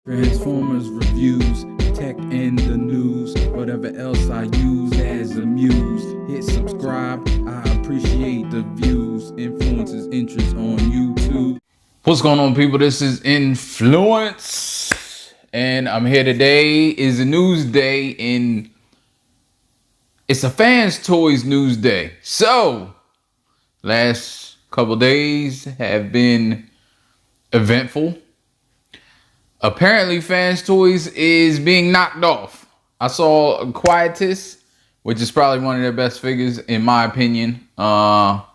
Transformers reviews, tech and the news, whatever else I use as a muse. Hit subscribe, I appreciate the views. Influences interest on YouTube. What's going on, people? This is Inflewence, and I'm here today. Is a news day, and it's a FansToys news day. So, last couple days have been eventful. Apparently, FansToys is being knocked off. I saw Quietus, which is probably one of their best figures, in my opinion. And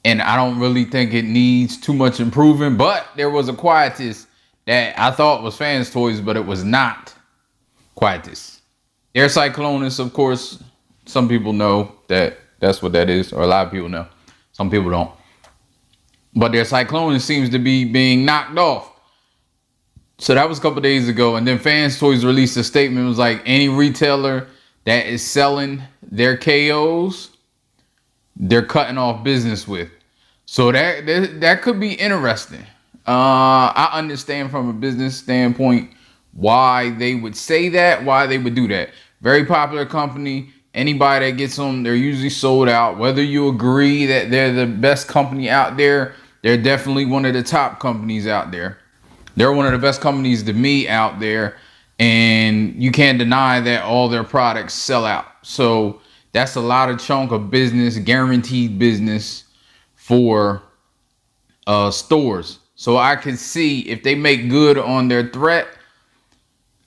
I don't really think it needs too much improving. But there was a Quietus that I thought was FansToys, but it was not Quietus. Air Cyclonus, of course, some people know that that's what that is, or a lot of people know. Some people don't. But their Cyclonus seems to be being knocked off. So that was a couple days ago, and then FansToys released a statement. It was like, any retailer that is selling their KOs, they're cutting off business with. So that could be interesting. I understand from a business standpoint why they would say that, why they would do that. Very popular company. Anybody that gets them, they're usually sold out. Whether you agree that they're the best company out there, they're definitely one of the top companies out there. They're one of the best companies to me out there, and you can't deny that all their products sell out. So that's a lot of chunk of business, guaranteed business for stores. So I can see if they make good on their threat,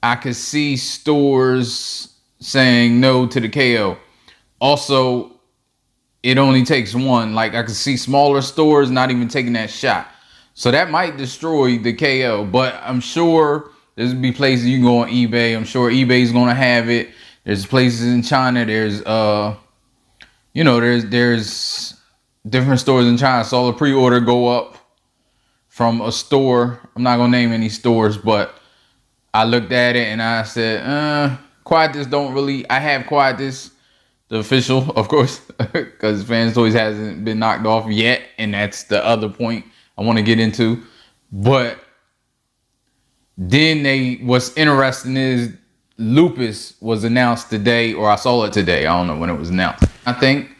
I could see stores saying no to the KO. Also, it only takes one. Like, I could see smaller stores not even taking that shot. So that might destroy the KO, but I'm sure there's be places you can go on eBay. I'm sure eBay's gonna have it. There's places in China. There's there's different stores in China. I saw the pre-order go up from a store. I'm not gonna name any stores, but I looked at it and I said, Quietus don't really. I have Quietus, the official, of course, because FansToys hasn't been knocked off yet, and that's the other point I want to get into. But then what's interesting is Lupus was announced today, or I saw it today. I don't know when it was announced. I think,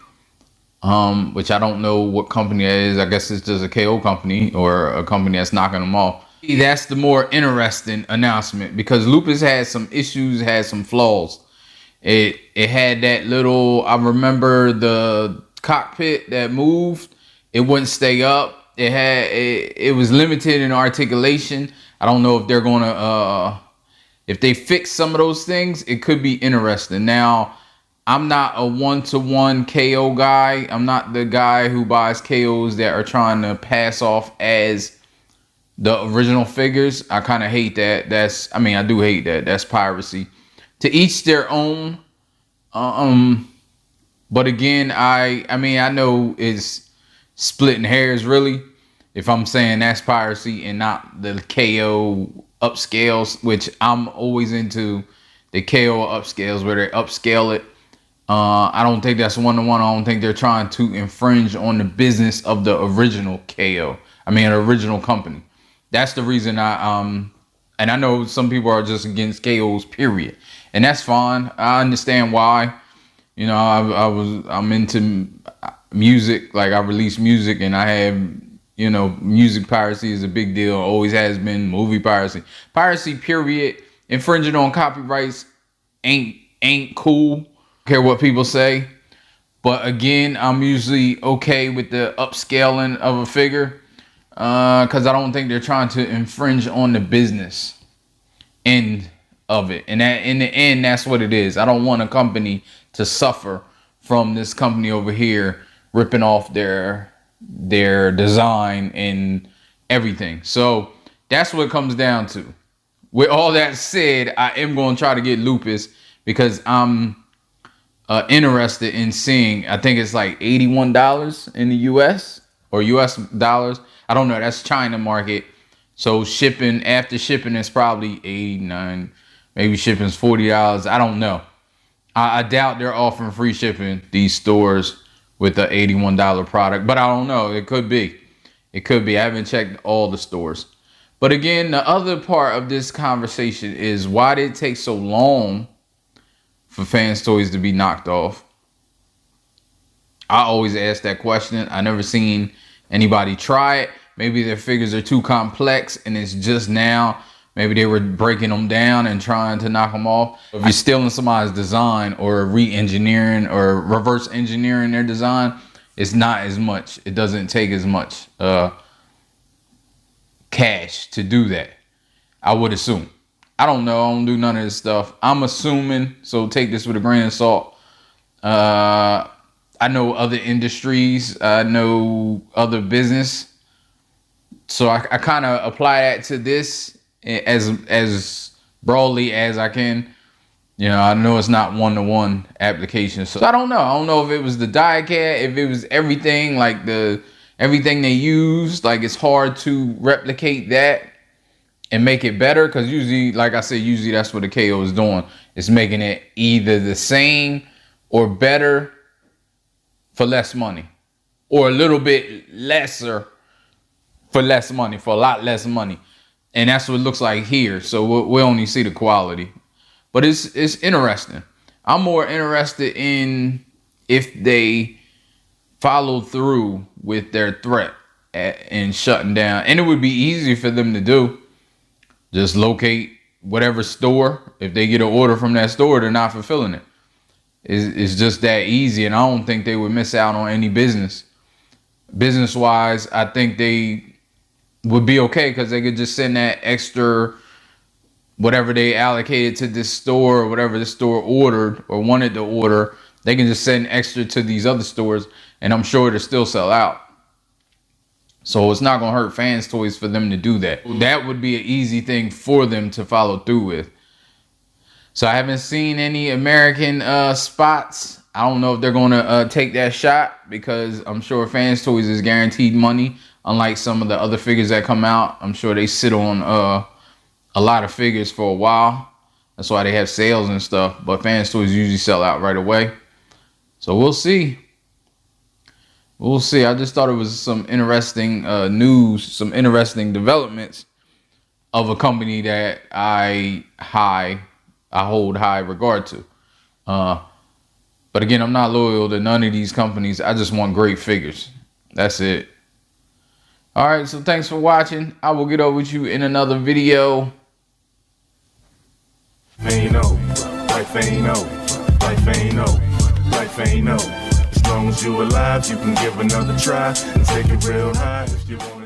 which I don't know what company it is. I guess it's just a KO company or a company that's knocking them off. That's the more interesting announcement, because Lupus had some issues, had some flaws. It had that little, I remember the cockpit that moved. It wouldn't stay up. It was limited in articulation. I don't know if they're gonna if they fix some of those things, it could be interesting. Now, I'm not a one-to-one KO guy. I'm not the guy who buys KOs that are trying to pass off as the original figures. I kind of hate that. I do hate that. That's piracy. To each their own. But again, I know it's splitting hairs, really, if I'm saying that's piracy and not the KO upscales, which I'm always into the KO upscales where they upscale it. I don't think that's one-to-one. I don't think they're trying to infringe on the business of the original KO. Original company. That's the reason and I know some people are just against KOs, period. And that's fine. I understand why. I'm into music. Like, I release music, and I have, music piracy is a big deal. Always has been. Movie piracy, period. Infringing on copyrights ain't cool. Care what people say. But again, I'm usually okay with the upscaling of a figure, because I don't think they're trying to infringe on the business end of it. And that, in the end, that's what it is. I don't want a company to suffer from this company over here ripping off their design and everything. So that's what it comes down to. With all that said, I am going to try to get Lupus, because I'm interested in seeing. I think it's like $81 in the US, or US dollars. I don't know. That's China market. So shipping, after shipping, is probably $89. Maybe shipping's $40. I don't know. I doubt they're offering free shipping, these stores, with the $81 product, but I don't know. It could be. I haven't checked all the stores. But again, the other part of this conversation is why did it take so long for FansToys to be knocked off? I always ask that question. I never seen anybody try it. Maybe their figures are too complex and it's just now. Maybe they were breaking them down and trying to knock them off. If you're stealing somebody's design or re-engineering or reverse engineering their design, it's not as much. It doesn't take as much cash to do that, I would assume. I don't know. I don't do none of this stuff. I'm assuming, so take this with a grain of salt. I know other industries. I know other business. So I kind of apply that to this as broadly as I can. You know, I know it's not one-to-one application. So I don't know. I don't know if it was the die cat, if it was everything, like everything they used. Like, it's hard to replicate that and make it better, because usually, like I said, usually that's what the KO is doing. It's making it either the same or better for less money, or a little bit lesser for less money, for a lot less money. And that's what it looks like here. So we only see the quality, but it's interesting. I'm more interested in if they follow through with their threat and shutting down. And it would be easy for them to do. Just locate whatever store. If they get an order from that store, they're not fulfilling it. It's just that easy. And I don't think they would miss out on any business. Business-wise, I think they would be okay, because they could just send that extra whatever they allocated to this store, or whatever the store ordered or wanted to order. They can just send extra to these other stores, and I'm sure it'll still sell out. So it's not going to hurt FansToys for them to do that. That would be an easy thing for them to follow through with. So I haven't seen any American spots. I don't know if they're going to take that shot, because I'm sure FansToys is guaranteed money. Unlike some of the other figures that come out, I'm sure they sit on a lot of figures for a while. That's why they have sales and stuff. But FansToys usually sell out right away. So we'll see. We'll see. I just thought it was some interesting news, some interesting developments of a company that I hold high regard to. But again, I'm not loyal to none of these companies. I just want great figures. That's it. All right, so thanks for watching. I will get over with you in another video. Life ain't no. As long as you alive, you can give another try and take it real high if you want.